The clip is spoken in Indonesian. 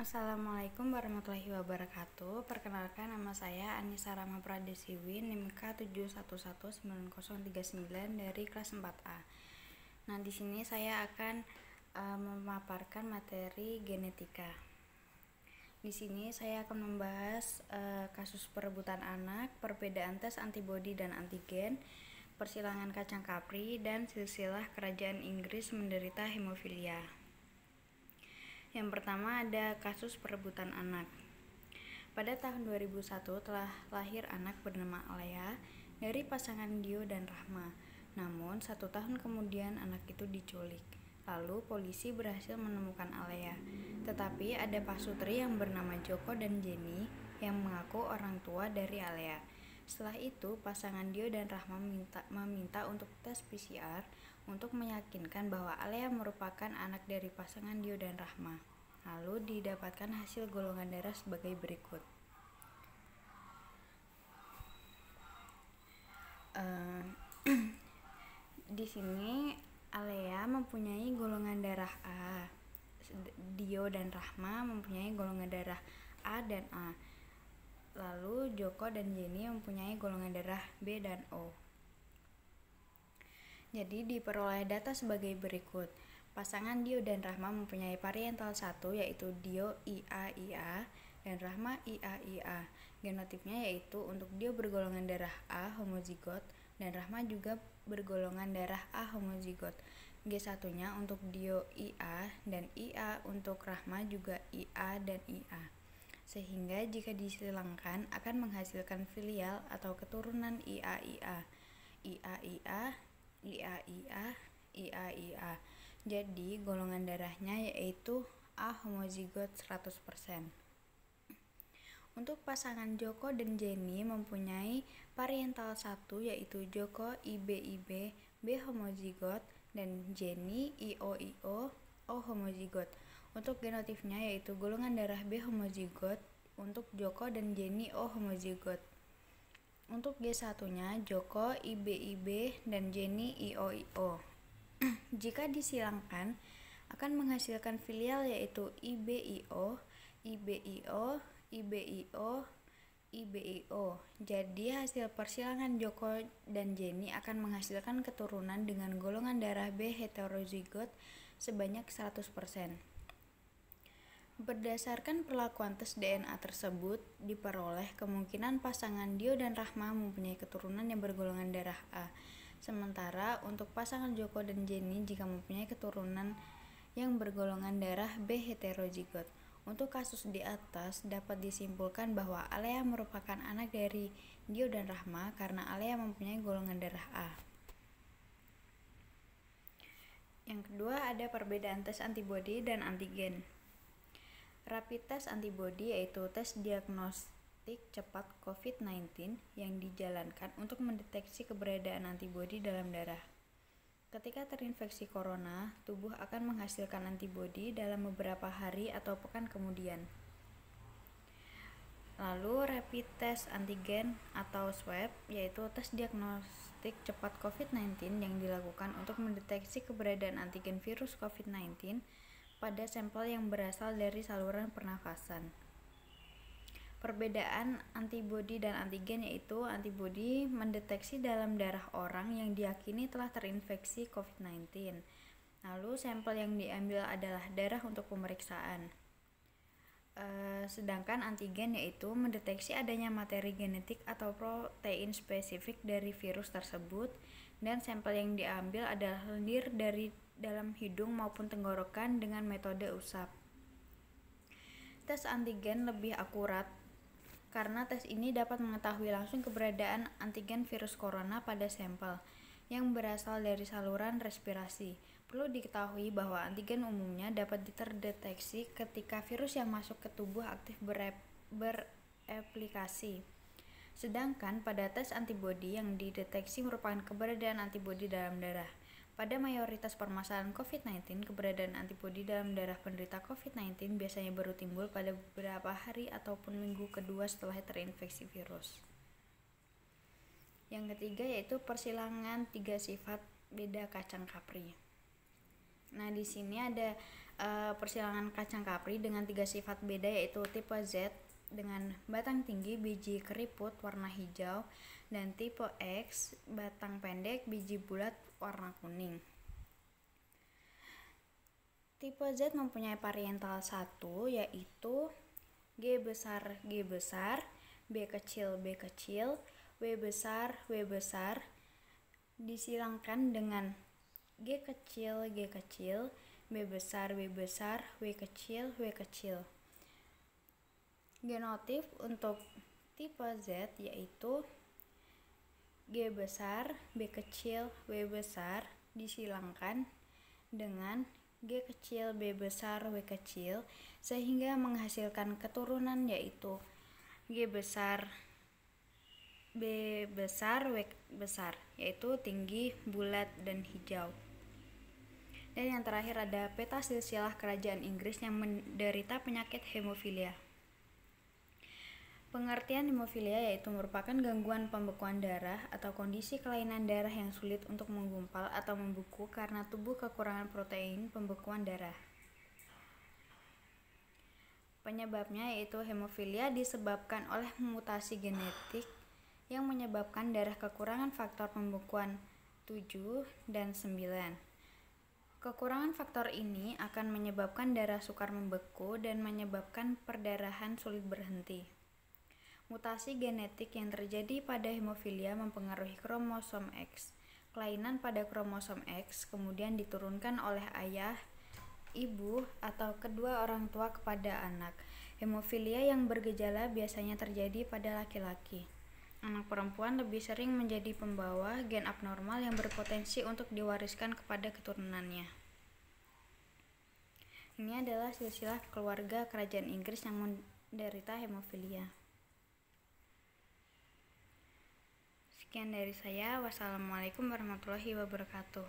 Assalamualaikum warahmatullahi wabarakatuh. Perkenalkan, nama saya Anissa Rama Pradesiwi, NIM K7119039 dari kelas 4A. Nah, di sini saya akan memaparkan materi genetika. Di sini saya akan membahas kasus perebutan anak, perbedaan tes antibodi dan antigen, persilangan kacang kapri, dan silsilah kerajaan Inggris menderita hemofilia. Yang pertama ada kasus perebutan anak. Pada tahun 2001 telah lahir anak bernama Alea dari pasangan Dio dan Rahma. Namun 1 tahun kemudian anak itu diculik. Lalu polisi berhasil menemukan Alea. Tetapi ada pasutri yang bernama Joko dan Jenny yang mengaku orang tua dari Alea. Setelah itu pasangan Dio dan Rahma meminta untuk tes PCR untuk meyakinkan bahwa Alea merupakan anak dari pasangan Dio dan Rahma. Lalu didapatkan hasil golongan darah sebagai berikut. Di sini Alea mempunyai golongan darah A, Dio dan Rahma mempunyai golongan darah A dan A. Lalu Joko dan Jenny mempunyai golongan darah B dan O. Jadi diperoleh data sebagai berikut. Pasangan Dio dan Rahma mempunyai parental 1 yaitu Dio IA-IA dan Rahma IA-IA. Genotipnya yaitu untuk Dio bergolongan darah A homozigot dan Rahma juga bergolongan darah A homozigot. G1-nya untuk Dio IA dan IA untuk Rahma juga IA dan IA. Sehingga jika disilangkan akan menghasilkan filial atau keturunan IA-IA. IA-IA IA-IA, IA-IA. Jadi golongan darahnya yaitu A homozigot 100%. Untuk pasangan Joko dan Jenny mempunyai parental 1 yaitu Joko IB-IB B homozigot dan Jenny IO-IO O homozigot. Untuk genotipnya yaitu golongan darah B homozigot untuk Joko dan Jenny O homozigot. Untuk G1-nya Joko IB-IB dan Jenny IO-IO. Jika disilangkan akan menghasilkan filial yaitu IB-IO, IB-IO, IB-IO, IB-IO. Jadi hasil persilangan Joko dan Jenny akan menghasilkan keturunan dengan golongan darah B heterozigot sebanyak 100%. Berdasarkan perlakuan tes DNA tersebut, diperoleh kemungkinan pasangan Dio dan Rahma mempunyai keturunan yang bergolongan darah A. Sementara untuk pasangan Joko dan Jenny jika mempunyai keturunan yang bergolongan darah B heterozigot. Untuk kasus di atas dapat disimpulkan bahwa Alea merupakan anak dari Dio dan Rahma karena Alea mempunyai golongan darah A. Yang kedua ada perbedaan tes antibodi dan antigen. Rapid test antibodi yaitu tes diagnostik cepat COVID-19 yang dijalankan untuk mendeteksi keberadaan antibodi dalam darah. Ketika terinfeksi corona, tubuh akan menghasilkan antibodi dalam beberapa hari atau pekan kemudian. Lalu rapid test antigen atau swab yaitu tes diagnostik cepat COVID-19 yang dilakukan untuk mendeteksi keberadaan antigen virus COVID-19 pada sampel yang berasal dari saluran pernafasan. Perbedaan antibodi dan antigen yaitu antibodi mendeteksi dalam darah orang yang diyakini telah terinfeksi COVID-19. Lalu sampel yang diambil adalah darah untuk pemeriksaan. Sedangkan antigen yaitu mendeteksi adanya materi genetik atau protein spesifik dari virus tersebut dan sampel yang diambil adalah lendir dari dalam hidung maupun tenggorokan dengan metode usap. Tes antigen lebih akurat karena tes ini dapat mengetahui langsung keberadaan antigen virus corona pada sampel yang berasal dari saluran respirasi. Perlu diketahui bahwa antigen umumnya dapat terdeteksi ketika virus yang masuk ke tubuh aktif bereplikasi. Sedangkan pada tes antibodi yang dideteksi merupakan keberadaan antibodi dalam darah. Pada mayoritas permasalahan COVID-19, keberadaan antibodi dalam darah penderita COVID-19 biasanya baru timbul pada beberapa hari ataupun minggu kedua setelah terinfeksi virus. Yang ketiga yaitu persilangan 3 sifat beda kacang kapri. Nah, di sini ada persilangan kacang kapri dengan 3 sifat beda, yaitu tipe Z dengan batang tinggi, biji keriput warna hijau, dan tipe X batang pendek, biji bulat warna kuning. Tipe Z mempunyai parietal 1, yaitu G besar, B kecil, W besar, disilangkan dengan G kecil, B besar, W kecil. Genotif untuk tipe Z yaitu G besar, B kecil, W besar disilangkan dengan G kecil, B besar, W kecil, sehingga menghasilkan keturunan yaitu G besar, B besar, W besar, yaitu tinggi, bulat, dan hijau. Dan yang terakhir ada peta silsilah kerajaan Inggris yang menderita penyakit hemofilia. Pengertian hemofilia yaitu merupakan gangguan pembekuan darah atau kondisi kelainan darah yang sulit untuk menggumpal atau membeku karena tubuh kekurangan protein pembekuan darah. Penyebabnya yaitu hemofilia disebabkan oleh mutasi genetik yang menyebabkan darah kekurangan faktor pembekuan 7 dan 9. Kekurangan faktor ini akan menyebabkan darah sukar membeku dan menyebabkan perdarahan sulit berhenti. Mutasi genetik yang terjadi pada hemofilia mempengaruhi kromosom X. Kelainan pada kromosom X kemudian diturunkan oleh ayah, ibu, atau kedua orang tua kepada anak. Hemofilia yang bergejala biasanya terjadi pada laki-laki. Anak perempuan lebih sering menjadi pembawa gen abnormal yang berpotensi untuk diwariskan kepada keturunannya. Ini adalah silsilah keluarga kerajaan Inggris yang menderita hemofilia. Sekian dari saya. Wassalamualaikum warahmatullahi wabarakatuh.